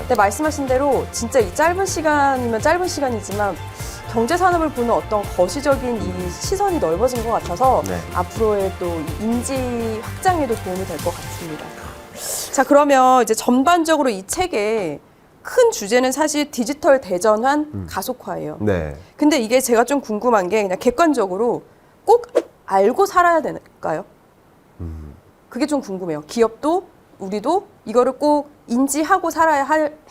네, 말씀하신 대로 진짜 이 짧은 시간이면 짧은 시간이지만 경제 산업을 보는 어떤 거시적인 이 시선이 넓어진 것 같아서 네. 앞으로의 또 이 인지 확장에도 도움이 될 것 같습니다. 자, 그러면 이제 전반적으로 이 책의 큰 주제는 사실 디지털 대전환 가속화예요. 네. 근데 이게 제가 좀 궁금한 게 그냥 객관적으로 꼭 알고 살아야 될까요? 그게 좀 궁금해요. 기업도 우리도 이거를 꼭 인지하고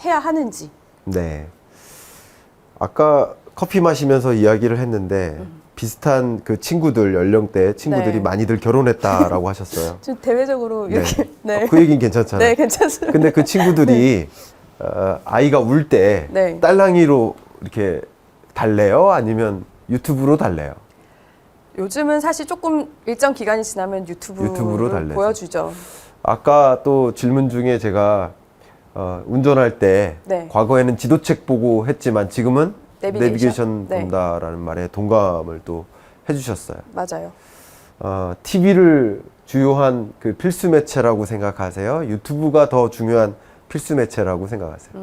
해야 하는지. 네. 아까 커피 마시면서 이야기를 했는데 비슷한 그 친구들 연령대 친구들이 네. 많이들 결혼했다라고 하셨어요. 좀 대외적으로 이렇게 네. 그 얘기는 괜찮잖아요. 네, 괜찮습니다. 근데 그 친구들이 아이가 울 때 네. 딸랑이로 이렇게 달래요? 아니면 유튜브로 달래요? 요즘은 사실 조금 일정 기간이 지나면 유튜브로 유튜브로 달래죠. 보여주죠. 아까 또 질문 중에 제가 운전할 때 네. 과거에는 지도책 보고 했지만 지금은 내비게이션 네. 본다라는 말에 동감을 또 해주셨어요. 맞아요. TV를 주요한 그 필수 매체라고 생각하세요? 유튜브가 더 중요한 필수 매체라고 생각하세요?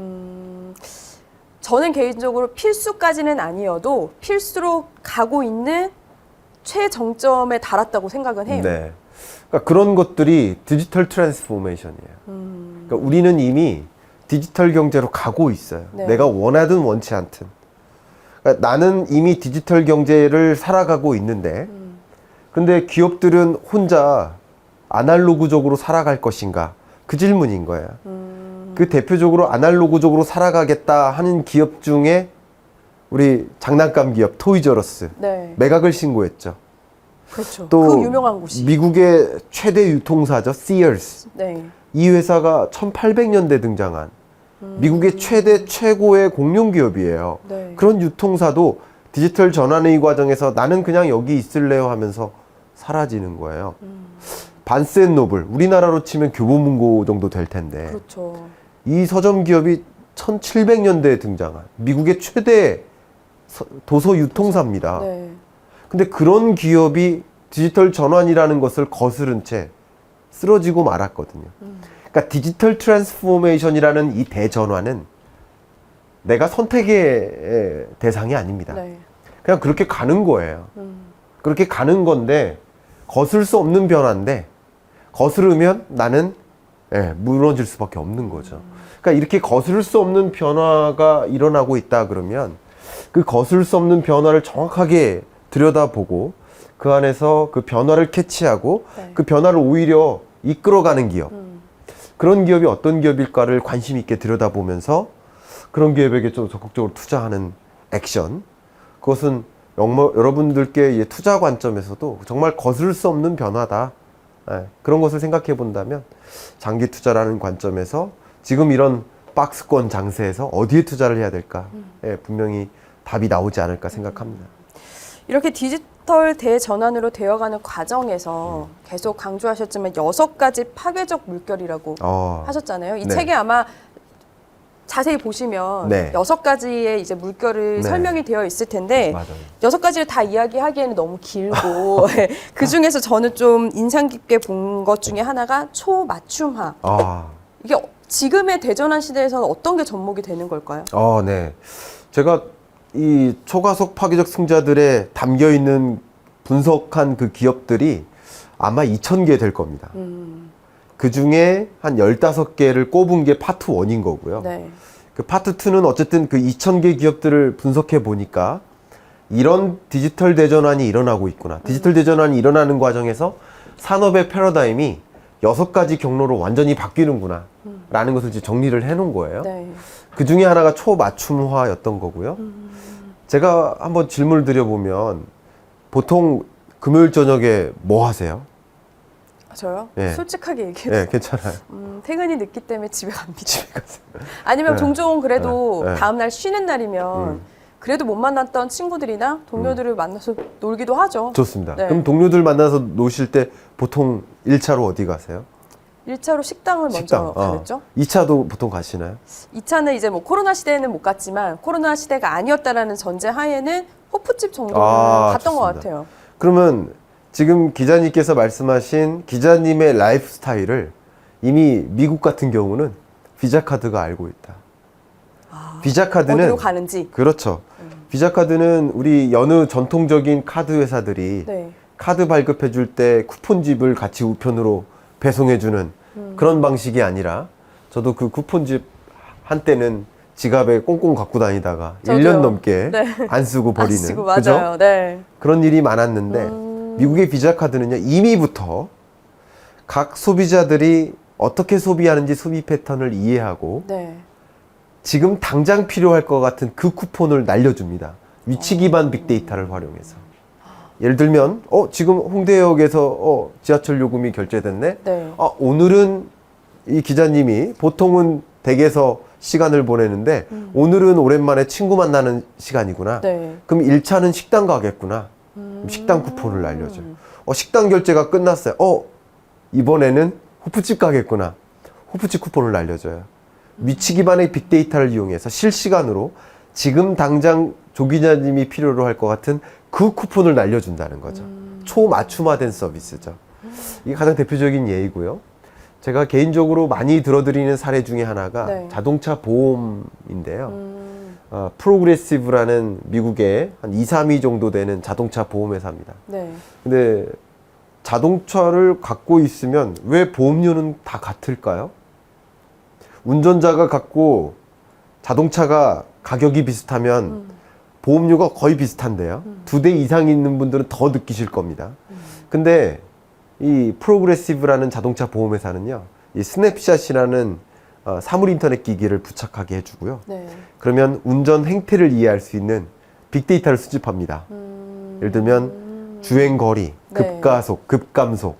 저는 개인적으로 필수까지는 아니어도 필수로 가고 있는 최정점에 달았다고 생각은 해요. 네. 그러니까 그런 것들이 디지털 트랜스포메이션이에요. 그러니까 우리는 이미 디지털 경제로 가고 있어요. 네. 내가 원하든 원치 않든. 그러니까 나는 이미 디지털 경제를 살아가고 있는데, 근데 기업들은 혼자 아날로그적으로 살아갈 것인가? 그 질문인 거예요. 그 대표적으로 아날로그적으로 살아가겠다 하는 기업 중에 우리 장난감 기업 토이저러스 네. 매각을 신고했죠. 그렇죠. 또 그 유명한 곳이. 미국의 최대 유통사죠. Sears. 네. 이 회사가 1800년대 등장한 미국의 최대 최고의 공룡 기업이에요. 네. 그런 유통사도 디지털 전환의 과정에서 나는 그냥 여기 있을래요 하면서 사라지는 거예요. 반스앤노블, 우리나라로 치면 교보문고 정도 될 텐데 그렇죠. 이 서점 기업이 1700년대에 등장한 미국의 최대 도서 유통사입니다. 네. 근데 그런 기업이 디지털 전환이라는 것을 거스른 채 쓰러지고 말았거든요. 그러니까 디지털 트랜스포메이션이라는 이 대전환은 내가 선택의 대상이 아닙니다. 네. 그냥 그렇게 가는 거예요. 그렇게 가는 건데 거슬 수 없는 변화인데 거스르면 나는 무너질 수밖에 없는 거죠. 그러니까 이렇게 거스를 수 없는 변화가 일어나고 있다 그러면 그 거슬 수 없는 변화를 정확하게 들여다보고 그 안에서 그 변화를 캐치하고 네. 그 변화를 오히려 이끌어가는 기업, 그런 기업이 어떤 기업일까를 관심 있게 들여다보면서 그런 기업에게 좀 적극적으로 투자하는 액션, 그것은 여러분들께 투자 관점에서도 정말 거스를 수 없는 변화다. 그런 것을 생각해 본다면 장기 투자라는 관점에서 지금 이런 박스권 장세에서 어디에 투자를 해야 될까 분명히 답이 나오지 않을까 생각합니다. 이렇게 디지털 대전환으로 되어가는 과정에서 계속 강조하셨지만 6가지 파괴적 물결이라고 하셨잖아요. 이 네. 책에 아마 자세히 보시면 네. 6가지의 이제 물결을 네. 설명이 되어 있을 텐데 맞아요. 6가지를 다 이야기하기에는 너무 길고 그 중에서 저는 좀 인상 깊게 본 것 중에 하나가 초맞춤화. 이게 지금의 대전환 시대에서는 어떤 게 접목이 되는 걸까요? 네. 제가 이 초가속 파괴적 승자들에 담겨 있는 분석한 그 기업들이 아마 2000개 될 겁니다. 그 중에 한 15개를 꼽은 게 파트 1인 거고요. 네. 그 파트 2는 어쨌든 그 2000개 기업들을 분석해 보니까 이런 디지털 대전환이 일어나고 있구나. 디지털 대전환이 일어나는 과정에서 산업의 패러다임이 6가지 경로로 완전히 바뀌는구나. 라는 것을 이제 정리를 해 놓은 거예요. 네. 그 중에 하나가 초맞춤화였던 거고요. 제가 한번 질문을 드려보면 보통 금요일 저녁에 뭐 하세요? 저요? 예. 솔직하게 얘기해도 네, 괜찮아요. 퇴근이 늦기 때문에 집에 갑니다. 집에 가세요. 아니면 네. 종종 그래도 네. 다음날 쉬는 날이면 그래도 못 만났던 친구들이나 동료들을 만나서 놀기도 하죠. 좋습니다. 네. 그럼 동료들 만나서 노실 때 보통 1차로 어디 가세요? 1차로 식당을 먼저 가겠죠. 2차도 보통 가시나요? 2차는 이제 뭐 코로나 시대에는 못 갔지만 코로나 시대가 아니었다라는 전제 하에는 호프집 정도는 갔던 것 좋습니다. 같아요. 그러면 지금 기자님께서 말씀하신 기자님의 라이프 스타일을 이미 미국 같은 경우는 비자 카드가 알고 있다. 비자 카드는 어디로 가는지. 그렇죠. 비자 카드는 우리 여느 전통적인 카드 회사들이 네. 카드 발급해 줄 때 쿠폰집을 같이 우편으로 배송해 주는 그런 방식이 아니라 저도 그 쿠폰집 한때는 지갑에 꽁꽁 갖고 다니다가 저도요. 1년 넘게 네. 안 쓰고 버리는 아, 맞아요. 그죠? 네. 그런 일이 많았는데 미국의 비자 카드는요 이미부터 각 소비자들이 어떻게 소비하는지 소비 패턴을 이해하고 네. 지금 당장 필요할 것 같은 그 쿠폰을 날려줍니다. 위치 기반 빅데이터를 활용해서. 예를 들면 지금 홍대역에서 지하철 요금이 결제됐네. 네. 오늘은 이 기자님이 보통은 댁에서 시간을 보내는데 오늘은 오랜만에 친구 만나는 시간이구나. 네. 그럼 1차는 식당 가겠구나. 그럼 식당 쿠폰을 날려줘요. 식당 결제가 끝났어요. 이번에는 호프집 가겠구나. 호프집 쿠폰을 날려줘요. 위치 기반의 빅데이터를 이용해서 실시간으로 지금 당장 조 기자님이 필요로 할 것 같은 그 쿠폰을 날려준다는 거죠. 초맞춤화된 서비스죠. 이게 가장 대표적인 예이고요. 제가 개인적으로 많이 들어드리는 사례 중에 하나가 네. 자동차 보험인데요. 프로그레시브라는 미국의 한 2, 3위 정도 되는 자동차 보험회사입니다. 네. 근데 자동차를 갖고 있으면 왜 보험료는 다 같을까요? 운전자가 갖고 자동차가 가격이 비슷하면 보험료가 거의 비슷한데요. 2대 이상 있는 분들은 더 느끼실 겁니다. 근데 이 프로그레시브라는 자동차 보험회사는요, 이 스냅샷이라는 사물 인터넷 기기를 부착하게 해주고요. 네. 그러면 운전 행태를 이해할 수 있는 빅데이터를 수집합니다. 예를 들면 주행 거리, 네. 급가속, 급감속,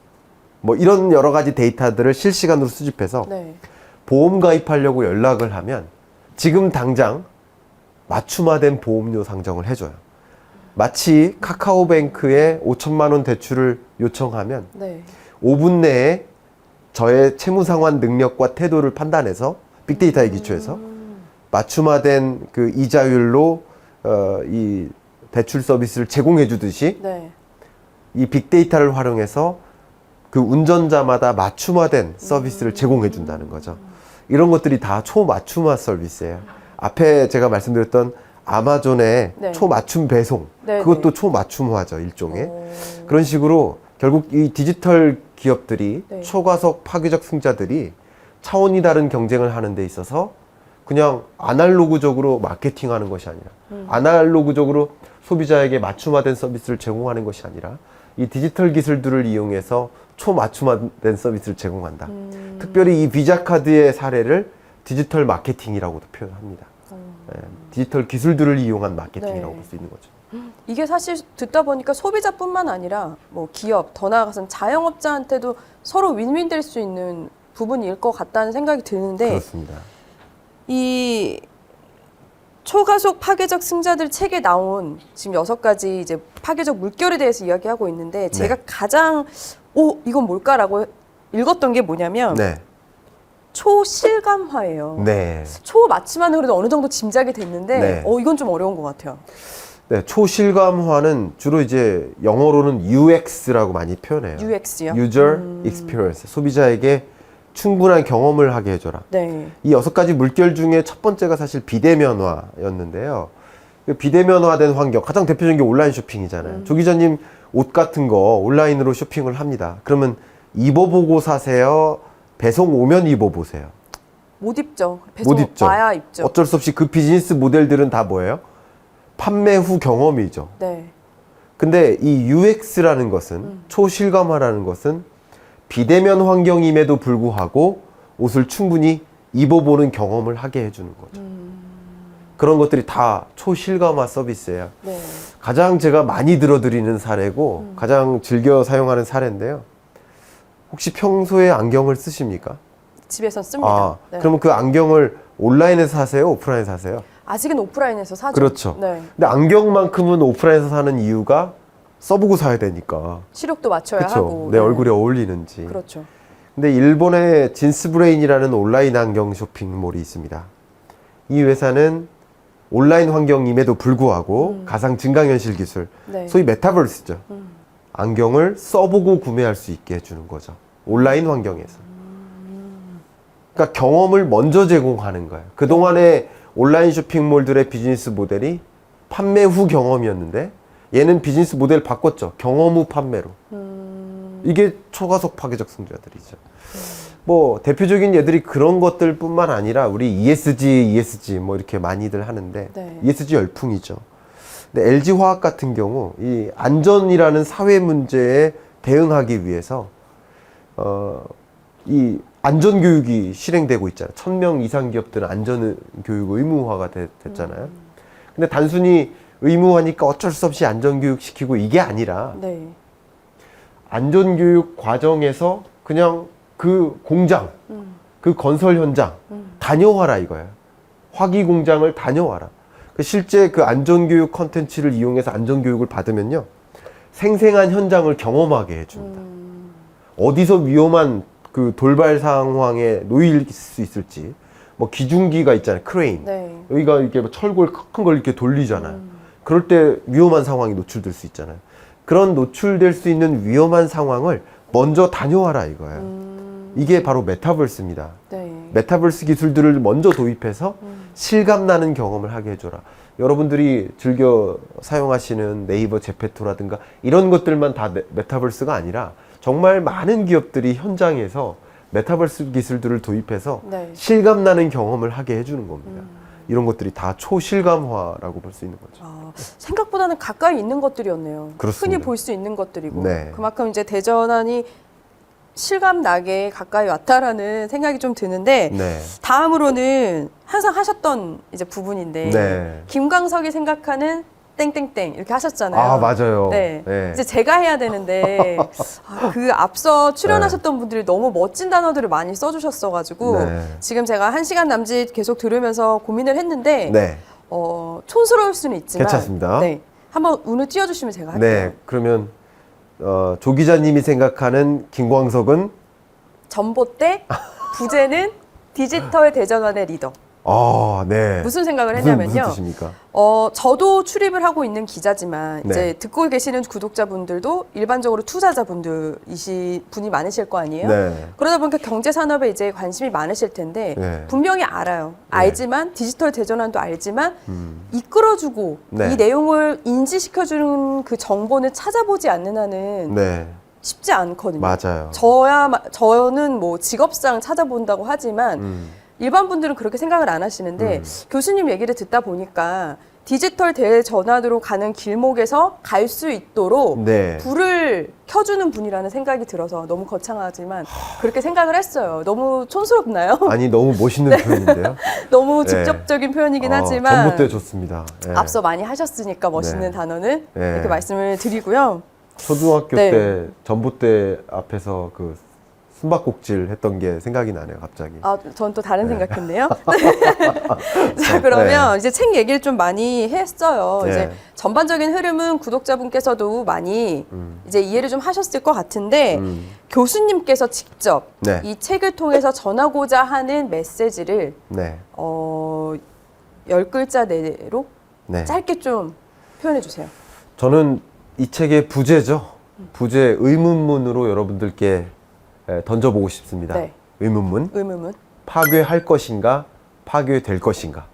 뭐 이런 여러 가지 데이터들을 실시간으로 수집해서 네. 보험 가입하려고 연락을 하면 지금 당장 맞춤화된 보험료 상정을 해줘요. 마치 카카오뱅크에 5천만 원 대출을 요청하면 네. 5분 내에 저의 채무 상환 능력과 태도를 판단해서 빅데이터에 기초해서 맞춤화된 그 이자율로 이 대출 서비스를 제공해 주듯이 네. 이 빅데이터를 활용해서 그 운전자마다 맞춤화된 서비스를 제공해 준다는 거죠. 이런 것들이 다 초맞춤화 서비스예요. 앞에 제가 말씀드렸던 아마존의 네. 초맞춤 배송, 네, 그것도 네. 초맞춤화죠, 일종의. 오. 그런 식으로 결국 이 디지털 기업들이 네. 초과속 파괴적 승자들이 차원이 다른 경쟁을 하는 데 있어서 그냥 아날로그적으로 마케팅하는 것이 아니라 아날로그적으로 소비자에게 맞춤화된 서비스를 제공하는 것이 아니라 이 디지털 기술들을 이용해서 초맞춤화된 서비스를 제공한다. 특별히 이 비자 카드의 사례를 디지털 마케팅이라고도 표현합니다. 디지털 기술들을 이용한 마케팅이라고 네. 볼 수 있는 거죠. 이게 사실 듣다 보니까 소비자뿐만 아니라 뭐 기업, 더 나아가서는 자영업자한테도 서로 윈윈 될 수 있는 부분일 것 같다는 생각이 드는데 그렇습니다. 이 초가속 파괴적 승자들 책에 나온 지금 6가지 이제 파괴적 물결에 대해서 이야기하고 있는데 제가 가장 이건 뭘까라고 읽었던 게 뭐냐면 네. 초실감화예요. 네. 초맞춤하는 그래도 어느 정도 짐작이 됐는데 네. 이건 좀 어려운 것 같아요. 네, 초실감화는 주로 이제 영어로는 UX라고 많이 표현해요. UX요? User Experience. 소비자에게 충분한 경험을 하게 해줘라. 네. 이 6가지 물결 중에 첫 번째가 사실 비대면화였는데요. 그 비대면화된 환경, 가장 대표적인 게 온라인 쇼핑이잖아요. 조 기자님 옷 같은 거 온라인으로 쇼핑을 합니다. 그러면 입어보고 사세요? 배송 오면 입어보세요? 못 입죠. 배송 못 입죠. 와야 입죠. 어쩔 수 없이 그 비즈니스 모델들은 다 뭐예요? 판매 후 경험이죠. 네. 근데 이 UX라는 것은, 초실감화라는 것은 비대면 환경임에도 불구하고 옷을 충분히 입어보는 경험을 하게 해주는 거죠. 그런 것들이 다 초실감화 서비스예요. 네. 가장 제가 많이 들어드리는 사례고 가장 즐겨 사용하는 사례인데요. 혹시 평소에 안경을 쓰십니까? 집에서 씁니다. 네. 그러면 그 안경을 온라인에서 사세요? 오프라인에서 사세요? 아직은 오프라인에서 사죠. 그렇죠. 네. 근데 안경만큼은 오프라인에서 사는 이유가 써보고 사야 되니까. 시력도 맞춰야 그렇죠. 하고. 내 네. 얼굴에 어울리는지. 그렇죠. 근데 일본의 진스브레인이라는 온라인 안경 쇼핑몰이 있습니다. 이 회사는 온라인 환경임에도 불구하고 가상 증강현실 기술, 네. 소위 메타버스죠. 안경을 써보고 구매할 수 있게 해주는 거죠. 온라인 환경에서. 그러니까 경험을 먼저 제공하는 거예요. 그동안에 온라인 쇼핑몰들의 비즈니스 모델이 판매 후 경험이었는데 얘는 비즈니스 모델을 바꿨죠. 경험 후 판매로. 이게 초가속 파괴적 승자들이죠. 뭐 대표적인 예들이 그런 것들뿐만 아니라 우리 ESG 뭐 이렇게 많이들 하는데 네. ESG 열풍이죠. 근데 LG화학 같은 경우 이 안전이라는 사회 문제에 대응하기 위해서 이 안전 교육이 실행되고 있잖아요. 1000명 이상 기업들은 안전 교육 의무화가 됐잖아요. 근데 단순히 의무화니까 어쩔 수 없이 안전 교육 시키고 이게 아니라 네. 안전 교육 과정에서 그냥 그 공장, 그 건설 현장 다녀와라 이거야. 화기 공장을 다녀와라. 실제 그 안전 교육 컨텐츠를 이용해서 안전 교육을 받으면요. 생생한 현장을 경험하게 해줍니다. 어디서 위험한 그 돌발 상황에 놓일 수 있을지. 뭐 기중기가 있잖아요. 크레인. 네. 여기가 이렇게 뭐 철골 큰 걸 이렇게 돌리잖아요. 그럴 때 위험한 상황이 노출될 수 있잖아요. 그런 노출될 수 있는 위험한 상황을 먼저 다녀와라 이거예요. 이게 바로 메타버스입니다. 네. 메타버스 기술들을 먼저 도입해서 실감나는 경험을 하게 해줘라. 여러분들이 즐겨 사용하시는 네이버 제페토라든가 이런 것들만 다 메타버스가 아니라 정말 많은 기업들이 현장에서 메타버스 기술들을 도입해서 네. 실감나는 경험을 하게 해주는 겁니다. 이런 것들이 다 초실감화라고 볼 수 있는 거죠. 아, 생각보다는 가까이 있는 것들이었네요. 그렇습니다. 흔히 볼 수 있는 것들이고 네. 그만큼 이제 대전환이 실감 나게 가까이 왔다라는 생각이 좀 드는데 네. 다음으로는 항상 하셨던 이제 부분인데 네. 김광석이 생각하는 땡땡땡 이렇게 하셨잖아요. 아, 맞아요. 네. 네. 이제 제가 해야 되는데 그 앞서 출연하셨던 분들이 너무 멋진 단어들을 많이 써주셨어가지고 네. 지금 제가 1시간 남짓 계속 들으면서 고민을 했는데 네. 촌스러울 수는 있지만 괜찮습니다. 네. 한번 운을 띄워주시면 제가 할게요. 네. 그러면 조 기자님이 생각하는 김광석은 전봇대, 부제는 디지털 대전환의 리더. 아, 네. 무슨 생각을 무슨 했냐면요. 뜻입니까? 저도 출입을 하고 있는 기자지만 네. 이제 듣고 계시는 구독자분들도 일반적으로 분이 많으실 거 아니에요. 네. 그러다 보니까 경제 산업에 이제 관심이 많으실 텐데 네. 분명히 알아요. 알지만 디지털 대전환도 알지만 이끌어주고 네. 이 내용을 인지시켜주는 그 정보는 찾아보지 않는 한은 네. 쉽지 않거든요. 맞아요. 저는 뭐 직업상 찾아본다고 하지만 일반 분들은 그렇게 생각을 안 하시는데 교수님 얘기를 듣다 보니까 디지털 대전환으로 가는 길목에서 갈 수 있도록 네. 불을 켜주는 분이라는 생각이 들어서 너무 거창하지만 그렇게 생각을 했어요. 너무 촌스럽나요? 아니, 너무 멋있는 표현인데요. 너무 네. 직접적인 표현이긴 하지만 전봇대 좋습니다. 네. 앞서 많이 하셨으니까 멋있는 네. 단어는 네. 이렇게 말씀을 드리고요. 초등학교 네. 때 전봇대 앞에서 그 숨바꼭질 했던 게 생각이 나네요, 갑자기. 전 또 다른 생각했네요. 자, 그러면 이제 책 얘기를 좀 많이 했어요. 네. 이제 전반적인 흐름은 구독자분께서도 많이 이제 이해를 좀 하셨을 것 같은데 교수님께서 직접 네. 이 책을 통해서 전하고자 하는 메시지를 네. 10글자 내로 네. 짧게 좀 표현해 주세요. 저는 이 책의 부제죠. 부제 의문문으로 여러분들께 던져보고 싶습니다. 네. 의문문. 의문문. 파괴할 것인가, 파괴될 것인가.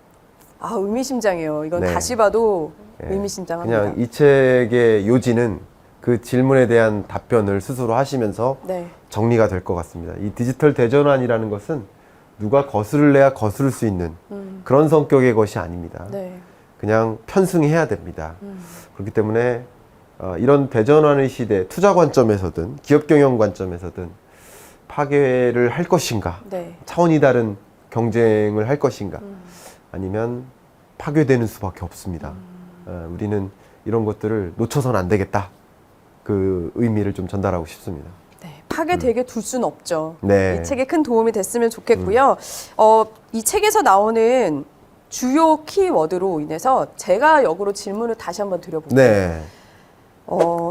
의미심장해요. 이건 네. 다시 봐도 네. 의미심장합니다. 그냥 이 책의 요지는 그 질문에 대한 답변을 스스로 하시면서 네. 정리가 될 것 같습니다. 이 디지털 대전환이라는 것은 누가 거스를래야 거스를 수 있는 그런 성격의 것이 아닙니다. 네. 그냥 편승해야 됩니다. 그렇기 때문에 이런 대전환의 시대, 투자 관점에서든 기업 경영 관점에서든 파괴를 할 것인가, 네. 차원이 다른 경쟁을 할 것인가, 아니면 파괴되는 수밖에 없습니다. 우리는 이런 것들을 놓쳐서는 안 되겠다. 그 의미를 좀 전달하고 싶습니다. 네, 파괴되게 둘 수는 없죠. 네. 이 책에 큰 도움이 됐으면 좋겠고요. 이 책에서 나오는 주요 키워드로 인해서 제가 역으로 질문을 다시 한번 드려볼게요. 네.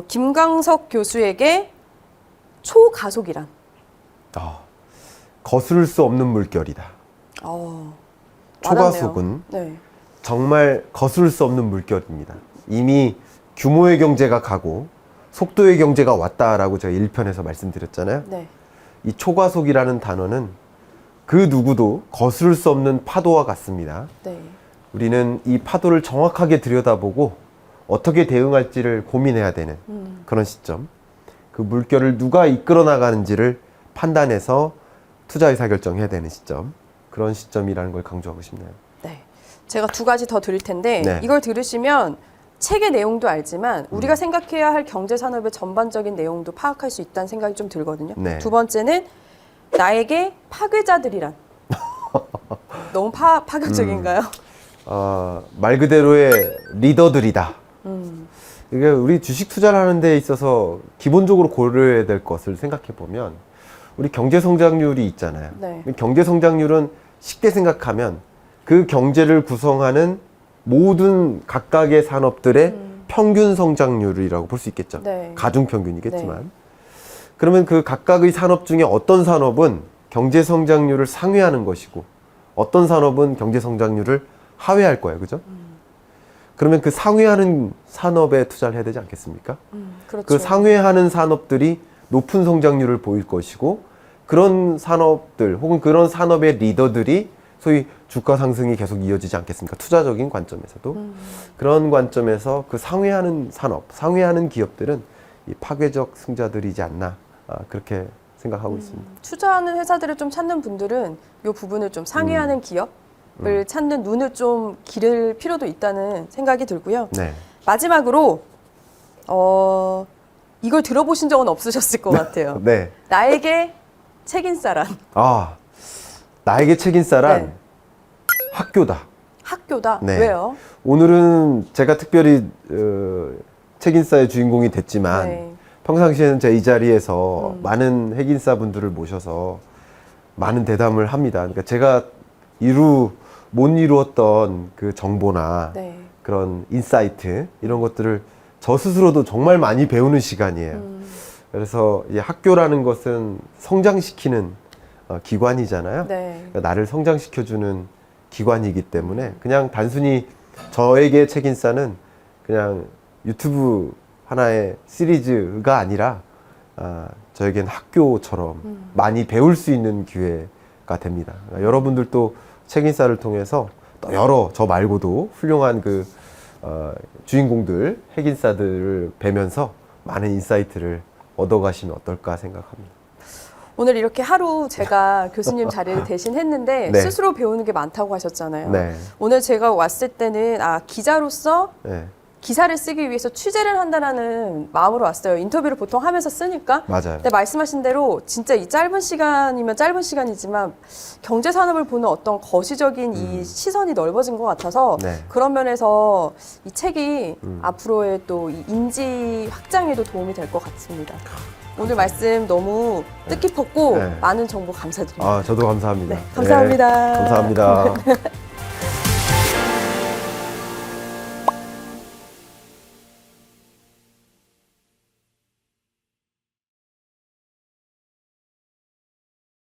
김광석 교수에게 초가속이란? 거스를 수 없는 물결이다. 초가속은 와닿네요. 네. 정말 거스를 수 없는 물결입니다. 이미 규모의 경제가 가고 속도의 경제가 왔다라고 제가 1편에서 말씀드렸잖아요. 네. 이 초가속이라는 단어는 그 누구도 거스를 수 없는 파도와 같습니다. 네. 우리는 이 파도를 정확하게 들여다보고 어떻게 대응할지를 고민해야 되는 그런 시점. 그 물결을 누가 이끌어 나가는지를 판단해서 투자 의사결정해야 되는 시점. 그런 시점이라는 걸 강조하고 싶네요. 네. 제가 두 가지 더 드릴 텐데 네. 이걸 들으시면 책의 내용도 알지만 우리가 생각해야 할 경제 산업의 전반적인 내용도 파악할 수 있다는 생각이 좀 들거든요. 네. 두 번째는 나에게 파괴자들이란 너무 파격적인가요? 말 그대로의 리더들이다. 이게 우리 주식 투자를 하는 데 있어서 기본적으로 고려해야 될 것을 생각해 보면 우리 경제 성장률이 있잖아요. 네. 경제 성장률은 쉽게 생각하면 그 경제를 구성하는 모든 각각의 산업들의 평균 성장률이라고 볼 수 있겠죠. 네. 가중 평균이겠지만. 그러면 그 각각의 산업 중에 어떤 산업은 경제 성장률을 상회하는 것이고 어떤 산업은 경제 성장률을 하회할 거예요. 그죠? 그러면 그 상회하는 산업에 투자를 해야 되지 않겠습니까? 그렇죠. 그 상회하는 산업들이 높은 성장률을 보일 것이고 그런 산업들 혹은 그런 산업의 리더들이 소위 주가 상승이 계속 이어지지 않겠습니까? 투자적인 관점에서도. 그런 관점에서 그 상회하는 산업, 상회하는 기업들은 이 파괴적 승자들이지 않나 그렇게 생각하고 있습니다. 투자하는 회사들을 좀 찾는 분들은 이 부분을 좀 상회하는 기업을 찾는 눈을 좀 기를 필요도 있다는 생각이 들고요. 네. 마지막으로 이걸 들어보신 적은 없으셨을 것 같아요. 네. 나에게 책임사란 나에게 책임사란 네. 학교다. 학교다. 네. 왜요? 오늘은 제가 특별히 책임사의 주인공이 됐지만 네. 평상시에는 제 이 자리에서 많은 핵인사분들을 모셔서 많은 대담을 합니다. 그러니까 제가 못 이루었던 그 정보나 네. 그런 인사이트 이런 것들을 저 스스로도 정말 많이 배우는 시간이에요. 그래서 이 학교라는 것은 성장시키는 기관이잖아요. 네. 그러니까 나를 성장시켜주는 기관이기 때문에 그냥 단순히 저에게 책임사는 그냥 유튜브 하나의 시리즈가 아니라 저에겐 학교처럼 많이 배울 수 있는 기회가 됩니다. 그러니까 여러분들도 책임사를 통해서 또 저 말고도 훌륭한 그 주인공들, 핵인사들을 뵈면서 많은 인사이트를 얻어가시면 어떨까 생각합니다. 오늘 이렇게 하루 제가 교수님 자리를 대신했는데 네. 스스로 배우는 게 많다고 하셨잖아요. 네. 오늘 제가 왔을 때는 기자로서 네. 기사를 쓰기 위해서 취재를 한다는 마음으로 왔어요. 인터뷰를 보통 하면서 쓰니까. 맞아요. 근데 말씀하신 대로 진짜 이 짧은 시간이면 짧은 시간이지만 경제 산업을 보는 어떤 거시적인 이 시선이 넓어진 것 같아서 네. 그런 면에서 이 책이 앞으로의 또 이 인지 확장에도 도움이 될 것 같습니다. 오늘 말씀 너무 뜻깊었고 네. 많은 정보 감사드립니다. 저도 감사합니다. 네, 감사합니다. 네, 감사합니다.